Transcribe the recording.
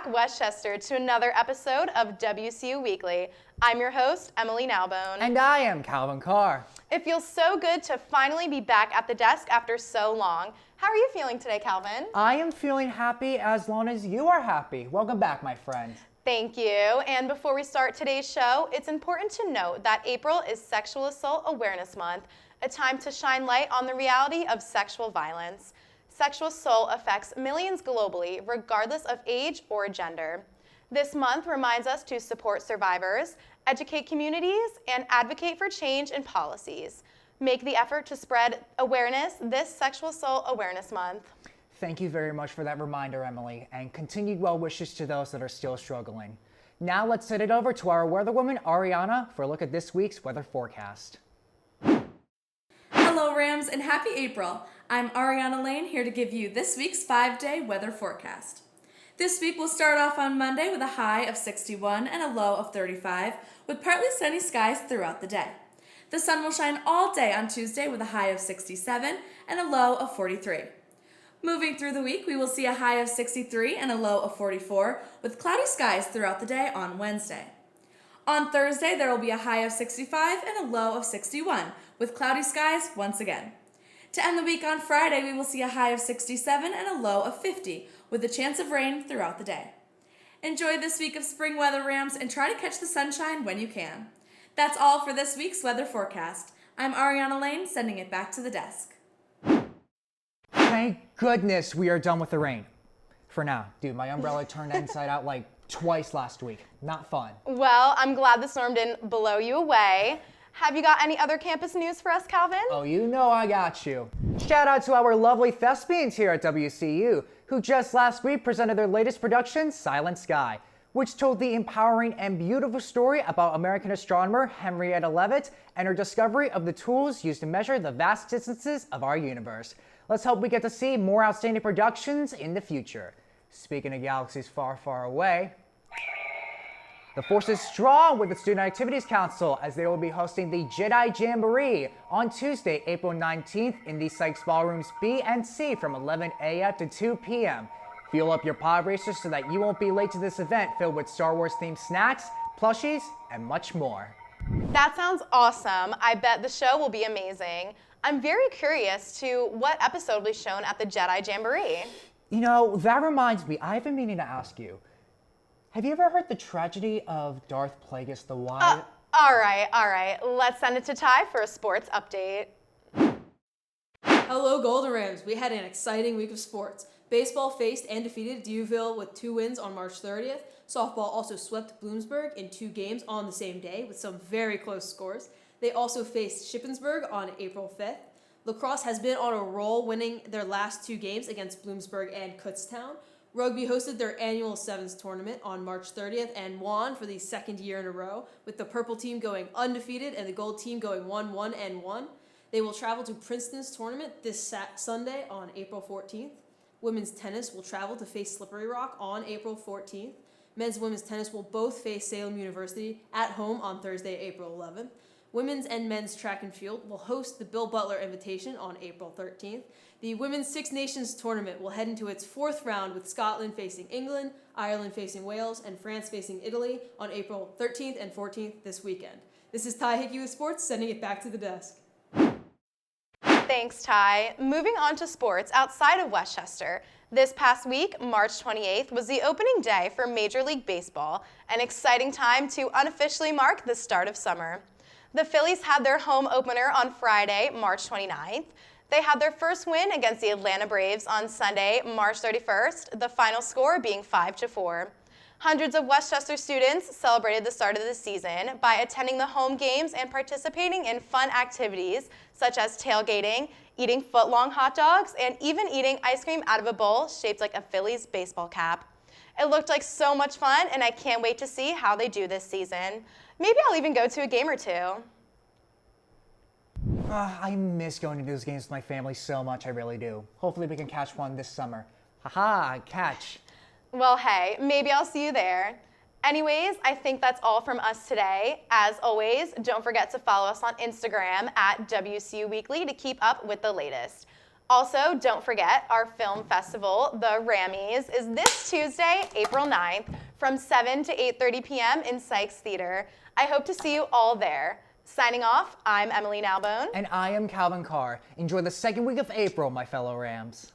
back, Westchester, to another episode of WCU Weekly. I'm your host, Emily Nowbone. And I am Calvin Carr. It feels so good to finally be back at the desk after so long. How are you feeling today, Calvin? I am feeling happy as long as you are happy. Welcome back, my friend. Thank you. And before we start today's show, it's important to note that April is Sexual Assault Awareness Month, a time to shine light on the reality of sexual violence. Sexual assault affects millions globally, regardless of age or gender. This month reminds us to support survivors, educate communities, and advocate for change in policies. Make the effort to spread awareness this Sexual Assault Awareness Month. Thank you very much for that reminder, Emily, and continued well wishes to those that are still struggling. Now let's send it over to our weatherwoman, Ariana, for a look at this week's weather forecast. Hello, Rams, and happy April. I'm Ariana Lane, here to give you this week's 5-day weather forecast. This week will start off on Monday with a high of 61 and a low of 35, with partly sunny skies throughout the day. The sun will shine all day on Tuesday with a high of 67 and a low of 43. Moving through the week, we will see a high of 63 and a low of 44, with cloudy skies throughout the day on Wednesday. On Thursday, there will be a high of 65 and a low of 61, with cloudy skies once again. To end the week on Friday, we will see a high of 67 and a low of 50, with a chance of rain throughout the day. Enjoy this week of spring weather, Rams, and try to catch the sunshine when you can. That's all for this week's weather forecast. I'm Ariana Lane, sending it back to the desk. Thank goodness we are done with the rain. For now. Dude, my umbrella turned inside out like twice last week. Not fun. Well, I'm glad the storm didn't blow you away. Have you got any other campus news for us, Calvin? Oh, you know I got you. Shout out to our lovely thespians here at WCU, who just last week presented their latest production, Silent Sky, which told the empowering and beautiful story about American astronomer Henrietta Leavitt and her discovery of the tools used to measure the vast distances of our universe. Let's hope we get to see more outstanding productions in the future. Speaking of galaxies far, far away, the force is strong with the Student Activities Council as they will be hosting the Jedi Jamboree on Tuesday, April 19th in the Sykes Ballrooms B and C from 11 a.m. to 2 p.m. Fuel up your pod racers so that you won't be late to this event filled with Star Wars themed snacks, plushies, and much more. That sounds awesome. I bet the show will be amazing. I'm very curious to what episode will be shown at the Jedi Jamboree. You know, that reminds me, I've been meaning to ask you. Have you ever heard the tragedy of Darth Plagueis the Wise? All right. Let's send it to Ty for a sports update. Hello, Golden Rams. We had an exciting week of sports. Baseball faced and defeated Dewville with 2 wins on March 30th. Softball also swept Bloomsburg in 2 games on the same day with some very close scores. They also faced Shippensburg on April 5th. Lacrosse has been on a roll, winning their last 2 games against Bloomsburg and Kutztown. Rugby hosted their annual Sevens tournament on March 30th and won for the 2nd year in a row, with the purple team going undefeated and the gold team going 1-1-1. They will travel to Princeton's tournament this Sunday on April 14th. Women's tennis will travel to face Slippery Rock on April 14th. Men's and women's tennis will both face Salem University at home on Thursday, April 11th. Women's and men's track and field will host the Bill Butler Invitation on April 13th. The Women's Six Nations Tournament will head into its 4th round with Scotland facing England, Ireland facing Wales, and France facing Italy on April 13th and 14th this weekend. This is Ty Hickey with Sports, sending it back to the desk. Thanks, Ty. Moving on to sports outside of Westchester. This past week, March 28th, was the opening day for Major League Baseball, an exciting time to unofficially mark the start of summer. The Phillies had their home opener on Friday, March 29th. They had their first win against the Atlanta Braves on Sunday, March 31st, the final score being 5-4. Hundreds of Westchester students celebrated the start of the season by attending the home games and participating in fun activities such as tailgating, eating foot-long hot dogs, and even eating ice cream out of a bowl shaped like a Phillies baseball cap. It looked like so much fun, and I can't wait to see how they do this season. Maybe I'll even go to a game or two. I miss going to those games with my family so much, I really do. Hopefully we can catch one this summer. Haha, catch. Well, hey, maybe I'll see you there. Anyways, I think that's all from us today. As always, don't forget to follow us on Instagram at WCU Weekly to keep up with the latest. Also, don't forget, our film festival, the Rammies, is this Tuesday, April 9th, from 7 to 8:30 p.m. in Sykes Theater. I hope to see you all there. Signing off, I'm Emily Nalbone. And I am Calvin Carr. Enjoy the second week of April, my fellow Rams.